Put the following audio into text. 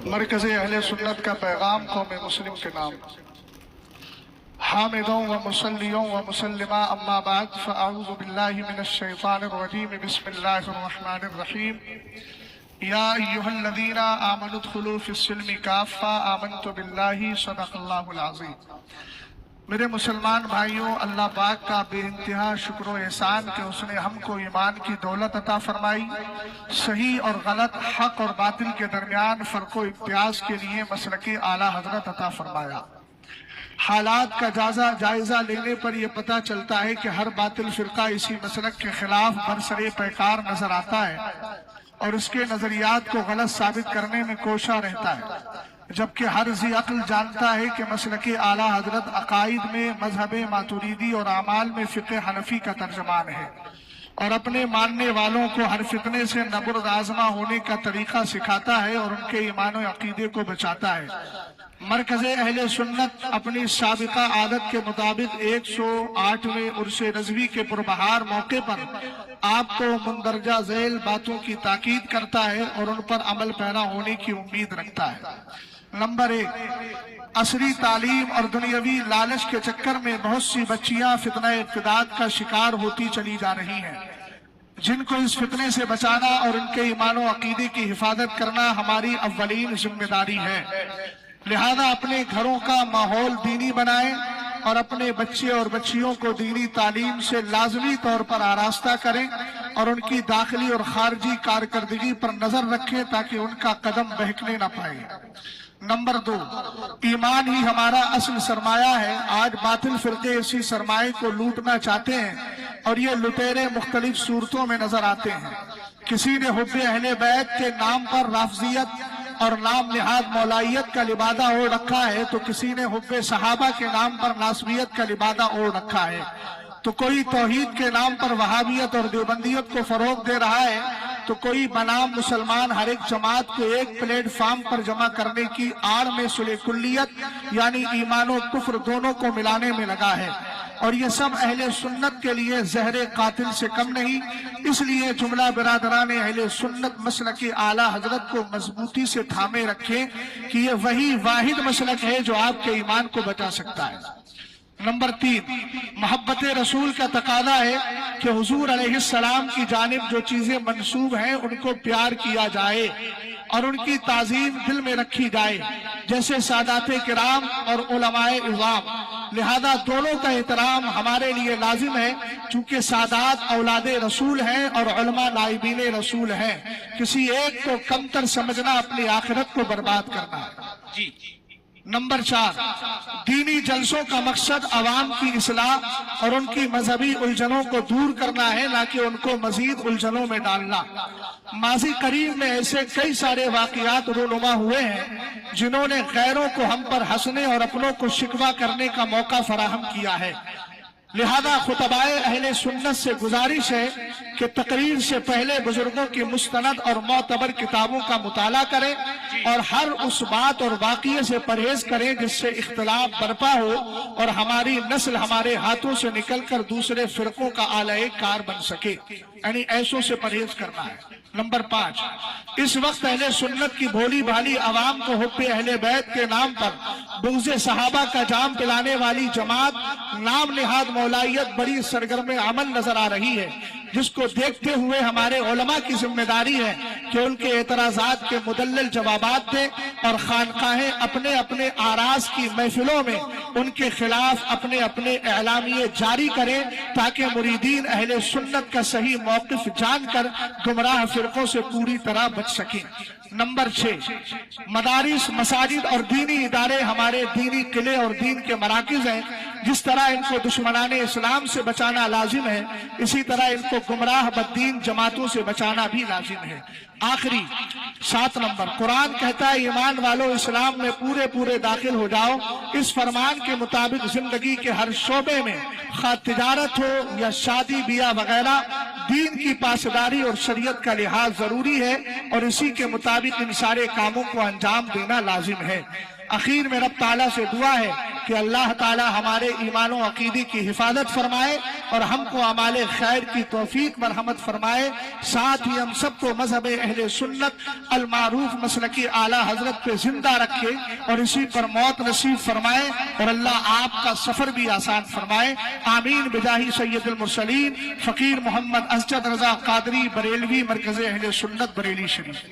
مرکز اہل سنت کا پیغام قوم مسلم کے نام۔ حامدوں و مسلیوں و مسلمہ اما بعد فاعوذ باللہ من الشیطان الرجیم بسم اللہ الرحمن الرحیم۔ یا ایہا الذین آمنوا ادخلوا فی السلم کافہ آمنت باللہ صدق اللہ العظیم۔ میرے مسلمان بھائیوں، اللہ پاک کا بے انتہا شکر و احسان کہ اس نے ہم کو ایمان کی دولت عطا فرمائی، صحیح اور غلط، حق اور باطل کے درمیان فرق و امتیاز کے لیے مسلک اعلیٰ حضرت عطا فرمایا۔ حالات کا جائزہ لینے پر یہ پتہ چلتا ہے کہ ہر باطل فرقہ اسی مسلک کے خلاف برسر پیکار نظر آتا ہے اور اس کے نظریات کو غلط ثابت کرنے میں کوشاں رہتا ہے، جبکہ ہر ذی عقل جانتا ہے کہ مسلک اعلیٰ حضرت عقائد میں مذہب ماتریدی اور اعمال میں فقہ حنفی کا ترجمان ہے اور اپنے ماننے والوں کو ہر فتنے سے نبرد آزما ہونے کا طریقہ سکھاتا ہے اور ان کے ایمان و عقیدے کو بچاتا ہے۔ مرکز اہل سنت اپنی سابقہ عادت کے مطابق 108ویں عرس رضوی کے پربہار موقع پر آپ کو مندرجہ ذیل باتوں کی تاکید کرتا ہے اور ان پر عمل پیرا ہونے کی امید رکھتا ہے۔ نمبر 1، عصری تعلیم اور دنیاوی لالچ کے چکر میں بہت سی بچیاں فتنہ ارتداد کا شکار ہوتی چلی جا رہی ہیں، جن کو اس فتنے سے بچانا اور ان کے ایمان و عقیدے کی حفاظت کرنا ہماری اولین ذمہ داری ہے۔ لہذا اپنے گھروں کا ماحول دینی بنائیں اور اپنے بچے اور بچیوں کو دینی تعلیم سے لازمی طور پر آراستہ کریں اور ان کی داخلی اور خارجی کارکردگی پر نظر رکھیں تاکہ ان کا قدم بہکنے نہ پائے۔ نمبر 2، ایمان ہی ہمارا اصل سرمایہ ہے۔ آج باطل فرقے اسی سرمایہ کو لوٹنا چاہتے ہیں اور یہ لٹیرے مختلف صورتوں میں نظر آتے ہیں۔ کسی نے حب اہل بیت کے نام پر رافضیت اور نام نہاد مولائیت کا لبادہ اوڑھ رکھا ہے، تو کسی نے حب صحابہ کے نام پر ناصبیت کا لبادہ اوڑھ رکھا ہے، تو کوئی توحید کے نام پر وہابیت اور دیوبندیت کو فروغ دے رہا ہے، تو کوئی بنام مسلمان ہر ایک جماعت کو ایک پلیٹ فارم پر جمع کرنے کی آڑ میں صلح کلیت یعنی ایمان و کفر دونوں کو ملانے میں لگا ہے، اور یہ سب اہل سنت کے لیے زہر قاتل سے کم نہیں۔ اس لیے جملہ برادران اہل سنت مسلک اعلیٰ حضرت کو مضبوطی سے تھامے رکھیں کہ یہ وہی واحد مسلک ہے جو آپ کے ایمان کو بچا سکتا ہے۔ نمبر 3، محبت رسول کا تقاضا ہے کہ حضور علیہ السلام کی جانب جو چیزیں منسوب ہیں ان کو پیار کیا جائے اور ان کی تعظیم دل میں رکھی جائے، جیسے سادات کرام اور علماء اعظام۔ لہذا دونوں کا احترام ہمارے لیے لازم ہے، چونکہ سادات اولاد رسول ہیں اور علماء نائبین رسول ہیں۔ کسی ایک کو کمتر سمجھنا اپنی آخرت کو برباد کرنا ہے۔ نمبر 4، دینی جلسوں کا مقصد عوام کی اصلاح اور ان کی مذہبی الجھنوں کو دور کرنا ہے، نہ کہ ان کو مزید الجھنوں میں ڈالنا۔ ماضی قریب میں ایسے کئی سارے واقعات رونما ہوئے ہیں جنہوں نے غیروں کو ہم پر ہنسنے اور اپنوں کو شکوہ کرنے کا موقع فراہم کیا ہے۔ لہذا خطبائے اہل سنت سے گزارش ہے کہ تقریر سے پہلے بزرگوں کی مستند اور معتبر کتابوں کا مطالعہ کریں اور ہر اس بات اور واقعے سے پرہیز کریں جس سے اختلاف برپا ہو اور ہماری نسل ہمارے ہاتھوں سے نکل کر دوسرے فرقوں کا آلہ کار بن سکے، یعنی ایسوں سے پرہیز کرنا ہے۔ نمبر 5، اس وقت اہل سنت کی بھولی بھالی عوام کو حب اہل بیت کے نام پر بغض صحابہ کا جام پلانے والی جماعت نام نہاد مولائیت بڑی سرگرم عمل نظر آ رہی ہے، جس کو دیکھتے ہوئے ہمارے علماء کی ذمہ داری ہے کہ ان کے اعتراضات کے مدلل جوابات دیں اور خانقاہیں اپنے اپنے آراز کی محفلوں میں ان کے خلاف اپنے اپنے اعلامیے جاری کریں تاکہ مریدین اہل سنت کا صحیح موقف جان کر گمراہ فرقوں سے پوری طرح بچ سکیں۔ نمبر 6، مدارس، مساجد اور دینی ادارے ہمارے دینی قلعے اور دین کے مراکز ہیں۔ جس طرح ان کو دشمنان اسلام سے بچانا لازم ہے، اسی طرح ان کو گمراہ بددین جماعتوں سے بچانا بھی لازم ہے۔ آخری 7 نمبر، قرآن کہتا ہے ایمان والو اسلام میں پورے داخل ہو جاؤ۔ اس فرمان کے مطابق زندگی کے ہر شعبے میں، خواہ تجارت ہو یا شادی بیاہ وغیرہ، دین کی پاسداری اور شریعت کا لحاظ ضروری ہے اور اسی کے مطابق ان سارے کاموں کو انجام دینا لازم ہے۔ اخیر میں رب تعالیٰ سے دعا ہے کہ اللہ تعالی ہمارے ایمان و عقیدے کی حفاظت فرمائے اور ہم کو اعمال خیر کی توفیق مرحمت فرمائے، ساتھ ہی ہم سب کو مذہب اہل سنت المعروف مسلکی اعلیٰ حضرت پہ زندہ رکھے اور اسی پر موت نصیب فرمائے، اور اللہ آپ کا سفر بھی آسان فرمائے، آمین بجاہ سید المرسلین فقیر محمد اسجد رضا قادری بریلوی مرکز اہل سنت بریلی شریف۔